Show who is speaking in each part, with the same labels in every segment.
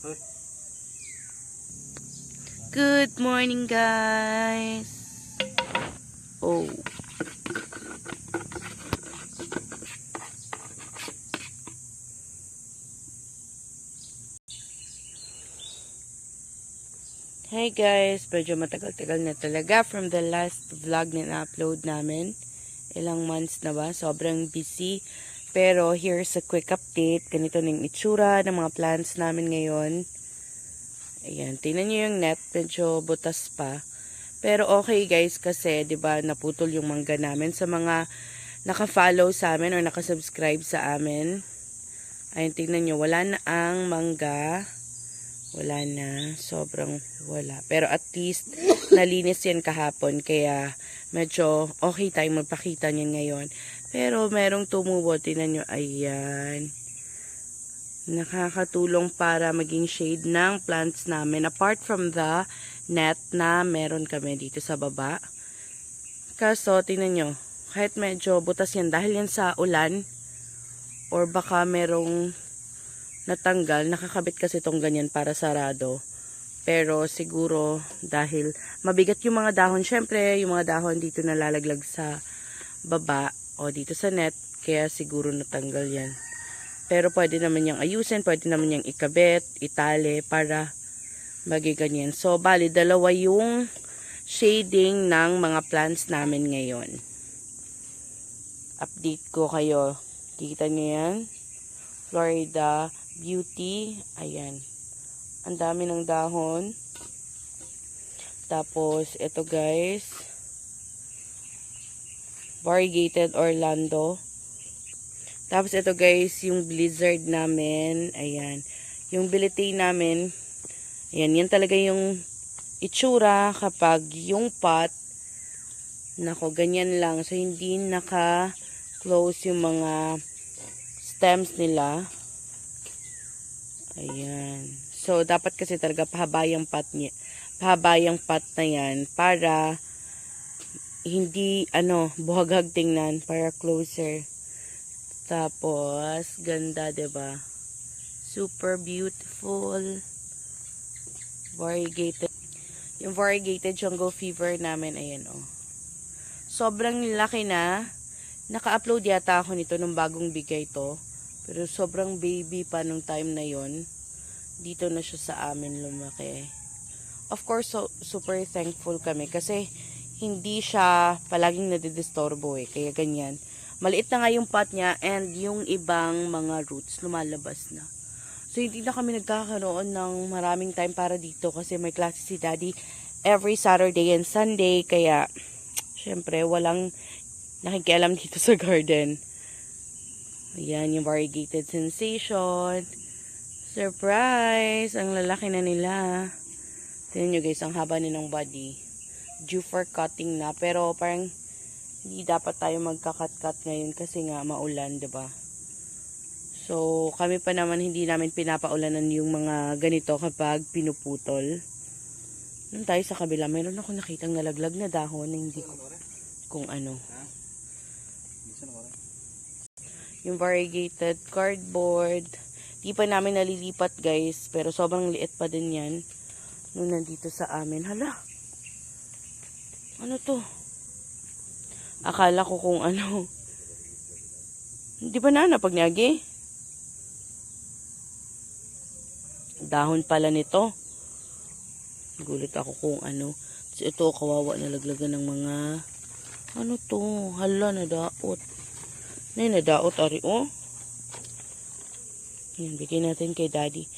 Speaker 1: Good morning, guys. Oh. Hey guys, medyo matagal-tagal na talaga from the last vlog na na-upload namin. Ilang months na ba? Sobrang busy. Pero here's a quick update. Ganito na yung itsura ng mga plants namin ngayon. Ayan, tingnan nyo yung net. Medyo butas pa. Pero okay guys kasi 'di ba naputol yung mangga namin sa mga naka-follow sa amin or naka-subscribe sa amin. Ayun, tingnan nyo, wala na ang mangga. Wala na. Sobrang wala. Pero at least, nalinis yan kahapon. Kaya, medyo okay tayong magpakita niyan ngayon. Pero, merong tumubo. Tingnan nyo. Ayan. Nakakatulong para maging shade ng plants namin. Apart from the net na meron kami dito sa baba. Kaso, tingnan nyo. Kahit medyo butas yan. Dahil yan sa ulan. Or baka merong natanggal, nakakabit kasi itong ganyan para sarado. Pero siguro dahil mabigat yung mga dahon, syempre yung mga dahon dito nalalaglag sa baba o dito sa net, kaya siguro natanggal yan. Pero pwede naman yung ayusin, pwede naman yung ikabit, itali para maging ganyan. So bali, dalawa yung shading ng mga plants namin ngayon. Update ko kayo. Kikita nyo yan? Florida Beauty. Ayan. Ang dami ng dahon. Tapos, ito guys. Variegated Orlando. Tapos, ito guys, yung blizzard namin. Ayan. Yung bilitay namin. Ayan, yan talaga yung itsura kapag yung pot, nako, ganyan lang. So, hindi naka-close yung mga stems nila. Ayan. So, dapat kasi talaga pahaba yung pot na yan para hindi, buhaghag tingnan, para closer. Tapos, ganda, diba? Super beautiful. Variegated. Yung variegated jungle fever namin, ayan, oh. Sobrang laki na. Naka-upload yata ako nito nung bagong bigay to. Pero sobrang baby pa nung time na yon. Dito na siya sa amin lumaki. Of course, super thankful kami kasi hindi siya palaging nadidisturbo eh. Kaya ganyan. Maliit na nga yung pot niya and yung ibang mga roots lumalabas na. So, hindi na kami nagkakaroon ng maraming time para dito kasi may klase si Daddy every Saturday and Sunday. Kaya, syempre, walang nakikialam dito sa garden. Ayan, yung variegated sensation. Surprise! Ang lalaki na nila. Tignan nyo guys, ang haba nilang body. Due for cutting na. Pero parang hindi dapat tayo magka-cut-cut ngayon kasi nga maulan, diba? So, kami pa naman hindi namin pinapaulanan yung mga ganito kapag pinuputol. Nung tayo sa kabila, mayroon ako nakitang nalaglag na dahon na hindi ko kung ano. Yung variegated cardboard. Di pa namin nalilipat guys. Pero sobrang liit pa din yan. Nung nandito sa amin. Hala. Ano to? Akala ko kung ano. Hindi ba na napagnagi? Dahon pala nito. Gulit ako kung ano. So, ito kawawa nalaglagan ng mga ano to. Hala, nadaot. Nadaot ari oh. Yan, bigyan natin kay Daddy.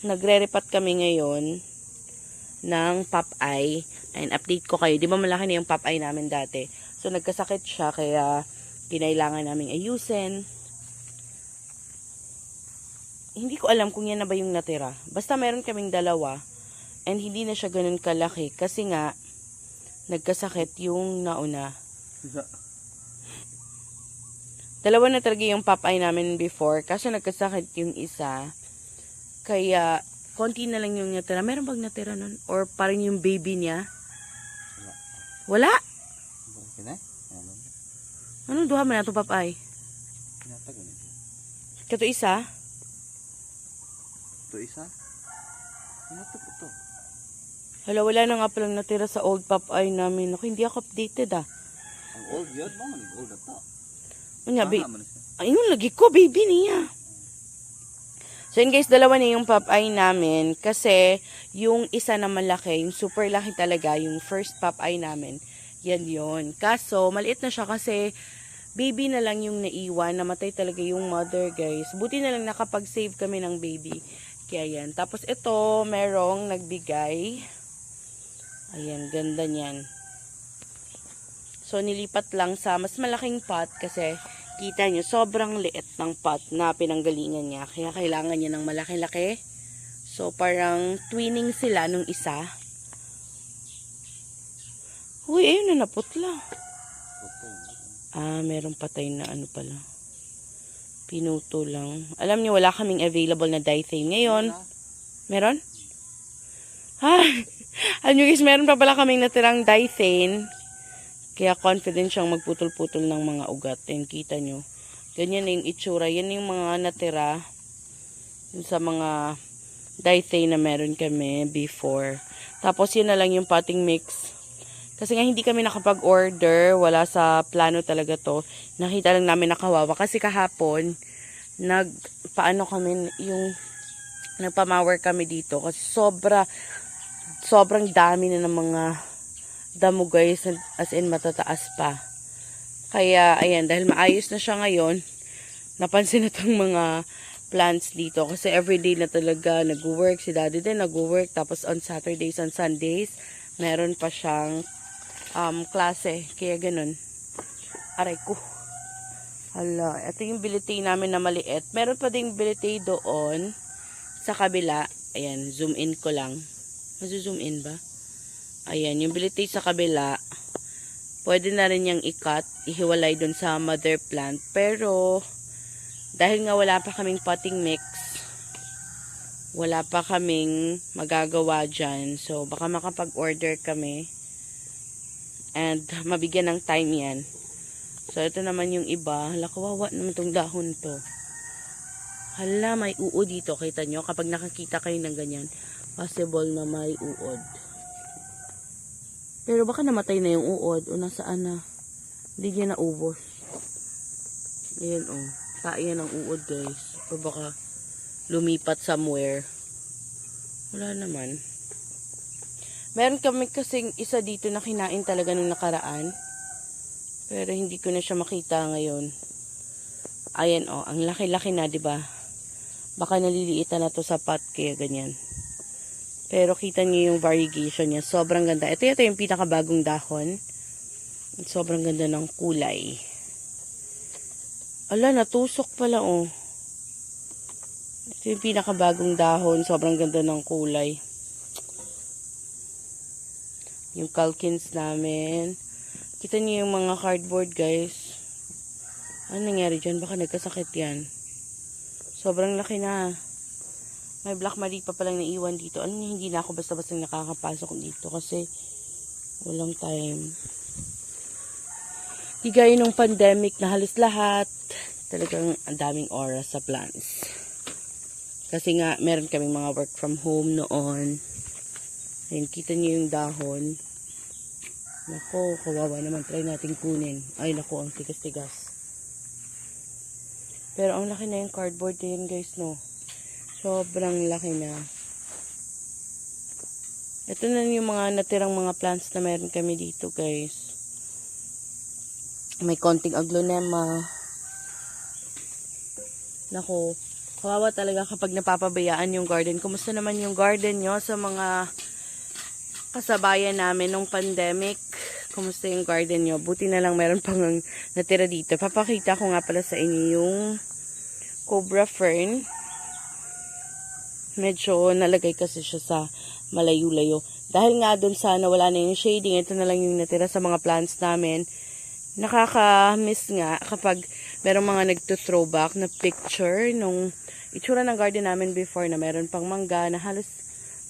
Speaker 1: Nagre-repat kami ngayon ng Popeye. And update ko kayo. Di ba malaki na yung Popeye namin dati? So, nagkasakit siya kaya kinailangan naming ayusin. Hindi ko alam kung yan na ba yung natira. Basta meron kaming dalawa. And hindi na siya ganun kalaki. Kasi nga, nagkasakit yung nauna. Dalawa na talaga yung Popeye namin before. Kaso nagkasakit yung isa. Kaya, konti na lang yung natira. Meron bang natira nun? Or parang yung baby niya? Wala? Anong duha man na ito, Popeye? Kato isa?
Speaker 2: Ito isa. Ano to?
Speaker 1: Hala, wala na nga palang natira sa old Popeye namin. Ako, hindi ako updated ah.
Speaker 2: Ang old yun mo, old na to.
Speaker 1: Unya, ayun, lagi ko, baby niya. So yun guys, dalawa na yung Popeye namin. Kasi yung isa na malaki, yung super laki talaga, yung first Popeye namin, yan yun. Kaso, maliit na siya kasi baby na lang yung naiwan. Namatay talaga yung mother guys. Buti na lang nakapag-save kami ng baby. Kaya yan. Tapos ito, merong nagbigay. Ayan, ganda niyan. So, nilipat lang sa mas malaking pot kasi kita nyo, sobrang liit ng pot na pinanggalingan niya. Kaya kailangan niya ng malaki-laki. So, parang twinning sila nung isa. Uy, ayun na naputla. Ah, merong patay na ano pala. Pinuto lang. Alam niyo, wala kaming available na diethane ngayon. Meron? Ha? Alam niyo guys, meron pa pala kaming natirang diethane. Kaya confident siyang magputol-putol ng mga ugat. And kita nyo. Ganyan na yung itsura. Yan yung mga natira. Yung sa mga diethane na meron kami before. Tapos yun na lang yung potting mix. Kasi nga hindi kami nakapag-order. Wala sa plano talaga to. Nakita lang namin nakawawa. Kasi kahapon, nagpaano kami yung nagpamawer kami dito. Kasi sobrang dami na ng mga damo guys, as in matataas pa. Kaya ayan, dahil maayos na siya ngayon, napansin na itong mga plants dito kasi everyday na talaga nag-work, si daddy din nag-work, tapos on Saturdays and Sundays meron pa siyang klase, kaya ganun. Aray ko, hala, ito yung bilitay namin na maliit. Meron pa ding bilitay doon sa kabila. Ayan, zoom in ko lang. Mazu-zoom in ba? Ayan, yung bilitay sa kabila, pwede na rin yung i-cut, ihiwalay dun sa mother plant. Pero, dahil nga wala pa kaming potting mix, wala pa kaming magagawa dyan. So, baka makapag-order kami. And, mabigyan ng time yan. So, ito naman yung iba. Hala, kawawa naman itong dahon to. Hala, may uod dito. Kita nyo, kapag nakakita kayo ng ganyan, possible na may uod. Pero baka namatay na yung uod o nasaan na. Hindi niya naubos. Ayan o. Tayan ang uod guys. O baka lumipat somewhere. Wala naman. Meron kami kasing isa dito na kinain talaga nung nakaraan. Pero hindi ko na siya makita ngayon. Ayan o. Ang laki-laki na, diba? Baka naliliitan na to sa pot kaya ganyan. Pero kita niyo yung variegation niya. Sobrang ganda. Ito yung pinakabagong dahon. Sobrang ganda ng kulay. Ala, natusok pala oh. Ito yung pinakabagong dahon. Sobrang ganda ng kulay. Yung calkins namin. Kita niyo yung mga cardboard guys. Ano nangyari dyan? Baka nagkasakit yan. Sobrang laki na. May Black Marie pa palang naiwan dito. Ano, hindi na ako basta-basta nakakapasok dito kasi walang time. Di gaya nung pandemic na halos lahat. Talagang ang daming oras sa plants. Kasi nga, meron kaming mga work from home noon. Ayun, kita niyo yung dahon. Nako, kawawa naman. Try natin kunin. Ay, nako, ang tigas-tigas. Pero ang laki na yung cardboard na yun guys, no? Sobrang laki na. Ito na yung mga natirang mga plants na meron kami dito, guys. May konting aglonema. Nako, kawawa talaga kapag napapabayaan yung garden. Kumusta naman yung garden nyo sa mga kasabayan namin nung pandemic? Kumusta yung garden nyo? Buti na lang meron pang natira dito. Papakita ko nga pala sa inyo yung cobra fern. Medyo nalagay kasi siya sa malayo-layo. Dahil nga doon sana wala na yung shading, ito na lang yung natira sa mga plants namin. Nakaka-miss nga kapag merong mga nagto-throwback na picture nung itsura ng garden namin before na meron pang mangga na halos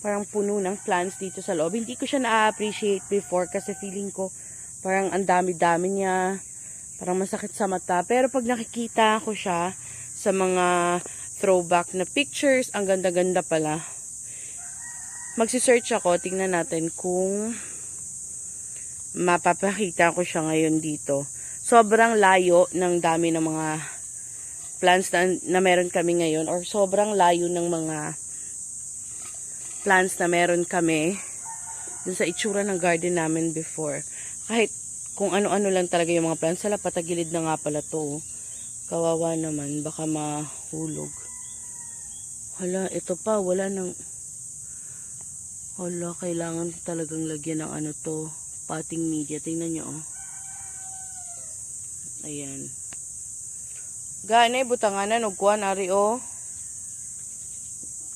Speaker 1: parang puno ng plants dito sa loob. Hindi ko siya na-appreciate before kasi feeling ko parang ang dami-dami niya. Parang masakit sa mata. Pero pag nakikita ko siya sa mga throwback na pictures. Ang ganda-ganda pala. Magsisearch ako. Tingnan natin kung mapapakita ko siya ngayon dito. Sobrang layo ng dami ng mga plants na meron kami ngayon. Or sobrang layo ng mga plants na meron kami dun sa itsura ng garden namin before. Kahit kung ano-ano lang talaga yung mga plants. Sala, patagilid na nga pala to. Kawawa naman. Baka mahulog. Hala, ito pa. Wala nang... Hala, kailangan talagang lagyan ng ano to. Potting media. Tingnan nyo, oh. Ayan. Gane, butanganan. Ugkuhan, ari, oh.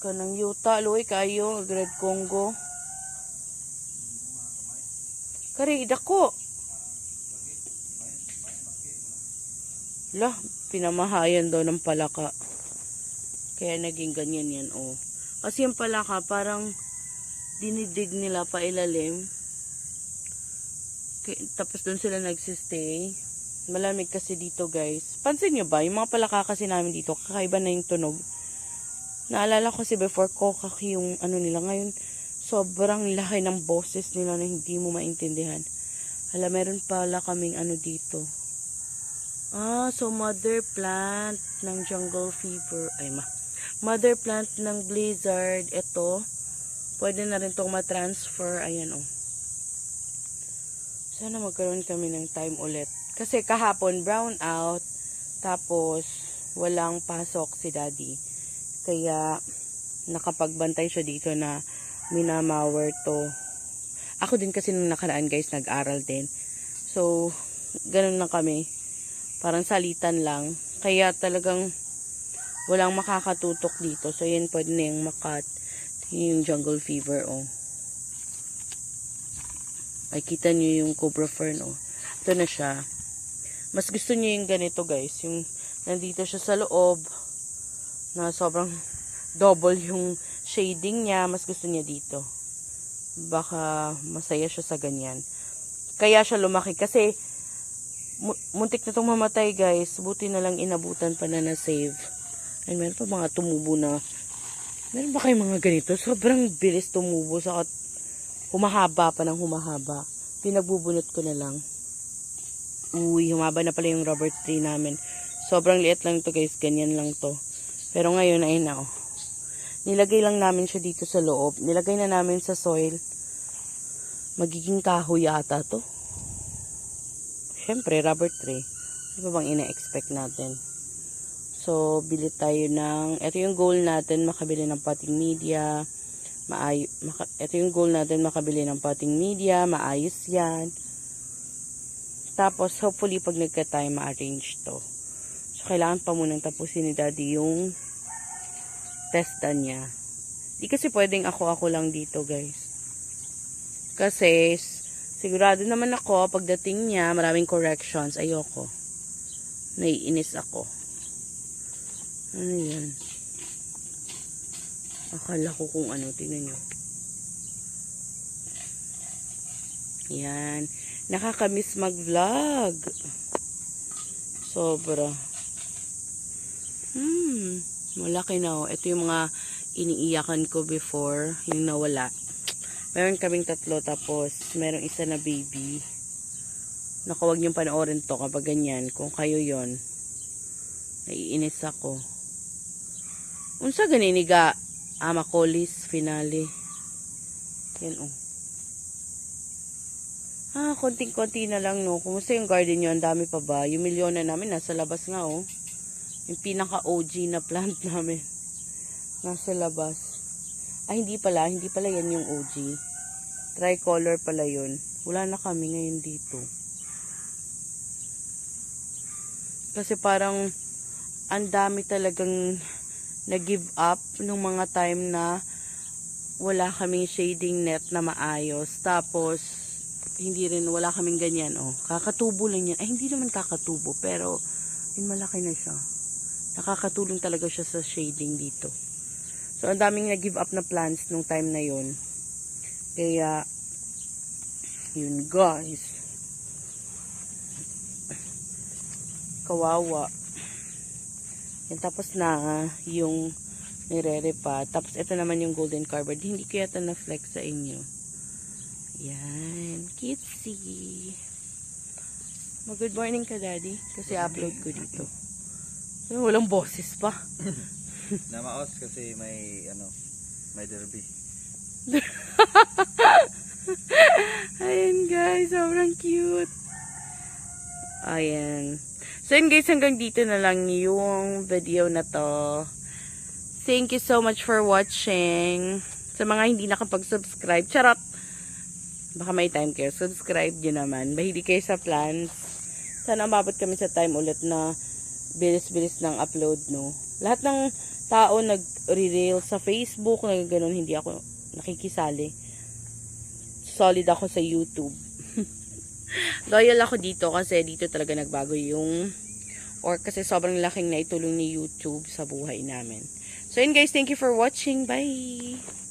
Speaker 1: Kanang yuta, luoy kayo. Red Congo. Kari, dako. Lah, pinamahayan daw ng palaka. Kaya naging ganyan yan, oh. Kasi yung palaka, parang dinidig nila pa ilalim. Tapos doon sila nagsistay. Malamig kasi dito, guys. Pansin nyo ba? Yung mga palaka kasi namin dito, kakaiba na yung tunog. Naalala ko si before kokak yung ano nila. Ngayon, sobrang laki ng boses nila na hindi mo maintindihan. Hala, meron pala kaming ano dito. Ah, so mother plant ng jungle fever. Ay, mother plant ng blizzard. Ito. Pwede na rin itong ma-transfer. Ayan, oh. Sana magkaroon kami ng time ulit. Kasi kahapon, brown out. Tapos, walang pasok si daddy. Kaya, nakapagbantay siya dito na minamawer to. Ako din kasi nung nakaraan, guys, nag-aral din. So, ganun lang kami. Parang salitan lang. Kaya talagang walang makakatutok dito. So, yan pwede na yung makat. Yung jungle fever, oh. Ay, kita nyo yung cobra fern, oh. Ito na siya. Mas gusto nyo yung ganito, guys. Yung nandito siya sa loob. Na sobrang double yung shading niya. Mas gusto niya dito. Baka masaya siya sa ganyan. Kaya siya lumaki. Kasi, muntik na itong mamatay, guys. Buti na lang inabutan pa na save. And meron pa mga tumubo na. Meron ba kayong mga ganito? Sobrang bilis tumubo. Saka humahaba pa ng humahaba. Pinagbubunot ko na lang. Uy, humaba na pala yung rubber tree namin. Sobrang liit lang to, guys. Ganyan lang to. Pero ngayon, ayun na, oh. Nilagay lang namin siya dito sa loob. Nilagay na namin sa soil. Magiging kahoy yata to. Siyempre, rubber tree. Ano ba bang ina-expect natin? So, bili tayo ng... Ito yung goal natin, makabili ng potting media. Ito yung goal natin, makabili ng potting media. Maayos yan. Tapos, hopefully, pag nagka-time, ma-arrange to. So, kailangan pa munang tapusin ni daddy yung testa niya. Di kasi pwedeng ako lang dito, guys. Kasi, sigurado naman ako, pagdating niya, maraming corrections. Ayoko. Naiinis ako. Ano yan? Akala ko kung ano. Tingnan nyo. Yan. Nakakamiss mag-vlog. Sobra. Malaki na, oh. Ito yung mga iniiyakan ko before. Yung nawala. Meron kaming 3. Tapos, merong isa na baby. Naku, wag niyong panoorin to kapag ganyan. Kung kayo yon, naiinis ako. Unsa ganiniga Amacolis finale. Yan, oh. Konting-konti na lang, no. Kumusta yung garden nyo? Ang dami pa ba? Yung milyona namin nasa labas nga, oh. Yung pinaka-OG na plant namin. Nasa labas. Ay, hindi pala. Hindi pala yan yung OG. Tricolor pala yun. Wala na kami ngayon dito. Kasi parang ang dami talagang nag-give up nung mga time na wala kaming shading net na maayos. Tapos, hindi rin, wala kaming ganyan, oh. Kakatubo lang yan. Ay, hindi naman kakatubo, pero yun, malaki na siya. Nakakatulong talaga siya sa shading dito. So, ang daming nag-give up na plants nung time na yun. Kaya, yun, guys. Kawawa. Yan, tapos na yung nire-repa. Tapos ito naman yung golden cardboard. Hindi ko yata na-flex sa inyo. Yan. Cutesy. Mag-good morning ka, Daddy. Kasi upload ko dito. Walang boses pa.
Speaker 2: Namaos kasi may derby.
Speaker 1: Ayan guys, sobrang cute. Ayan. So yun guys, hanggang dito na lang yung video na to. Thank you so much for watching. Sa mga hindi nakapag-subscribe, charot! Baka may time kayo, subscribe nyo naman. Mahilig kayo sa plans. Sana umabot kami sa time ulit na bilis-bilis ng upload, no? Lahat ng tao nag-reel sa Facebook, ganun, hindi ako nakikisali. Solid ako sa YouTube. Loyal ako dito kasi dito talaga nagbago yung kasi sobrang laking naitulong ni YouTube sa buhay namin. So yun guys, thank you for watching. Bye!